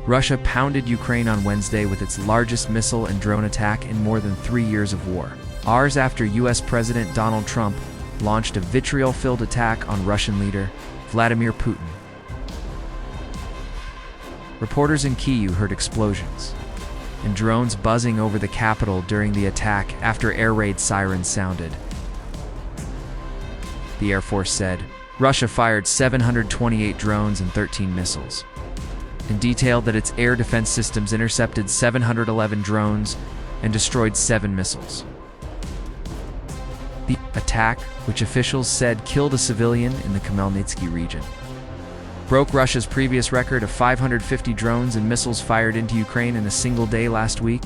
Russia pounded Ukraine on Wednesday with its largest missile and drone attack in more than 3 years of war. Hours after U.S. President Donald Trump launched a vitriol-filled attack on Russian leader Vladimir Putin. Reporters in Kyiv heard explosions and drones buzzing over the capital during the attack after air raid sirens sounded. The Air Force said Russia fired 728 drones and 13 missiles, and detailed that its air defense systems intercepted 711 drones and destroyed 7 missiles. The attack, which officials said killed a civilian in the Khmelnytsky region, broke Russia's previous record of 550 drones and missiles fired into Ukraine in a single day last week.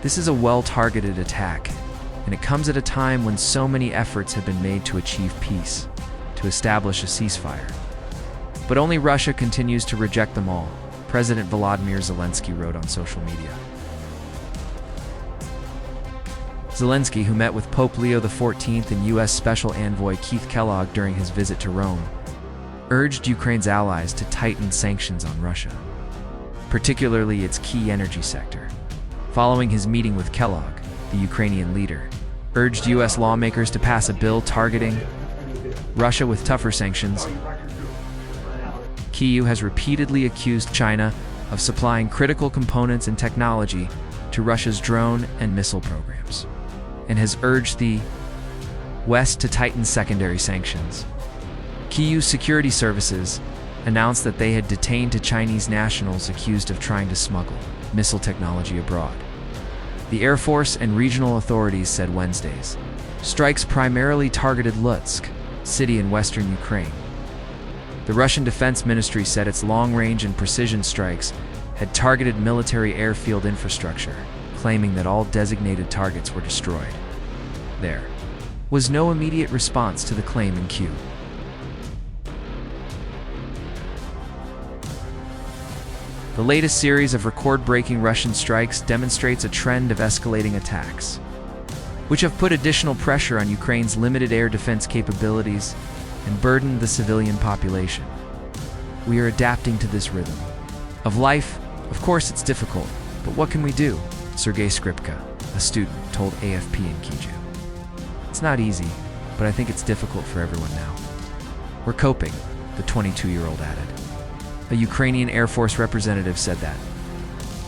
This is a well-targeted attack, and it comes at a time when so many efforts have been made to achieve peace, to establish a ceasefire. But only Russia continues to reject them all, President Volodymyr Zelensky wrote on social media. Zelensky, who met with Pope Leo XIV and U.S. Special Envoy Keith Kellogg during his visit to Rome, urged Ukraine's allies to tighten sanctions on Russia, particularly its key energy sector. Following his meeting with Kellogg, the Ukrainian leader urged U.S. lawmakers to pass a bill targeting Russia with tougher sanctions. Kyiv has repeatedly accused China of supplying critical components and technology to Russia's drone and missile programs, and has urged the West to tighten secondary sanctions. Kyiv's security services announced that they had detained 2 Chinese nationals accused of trying to smuggle missile technology abroad. The Air Force and regional authorities said Wednesday's strikes primarily targeted Lutsk, city in western Ukraine. The Russian Defense Ministry said its long-range and precision strikes had targeted military airfield infrastructure, claiming that all designated targets were destroyed. There was no immediate response to the claim in Kyiv. The latest series of record-breaking Russian strikes demonstrates a trend of escalating attacks, which have put additional pressure on Ukraine's limited air defense capabilities and burdened the civilian population. We are adapting to this rhythm of life. Of course it's difficult, but what can we do? Sergei Skripka, a student, told AFP in Kyiv. It's not easy, but I think it's difficult for everyone now. We're coping, the 22-year-old added. A Ukrainian Air Force representative said that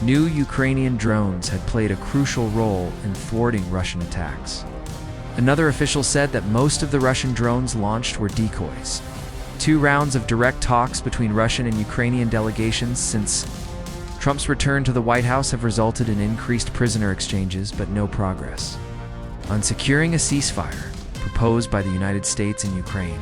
new Ukrainian drones had played a crucial role in thwarting Russian attacks. Another official said that most of the Russian drones launched were decoys. 2 rounds of direct talks between Russian and Ukrainian delegations since Trump's return to the White House have resulted in increased prisoner exchanges, but no progress on securing a ceasefire proposed by the United States and Ukraine.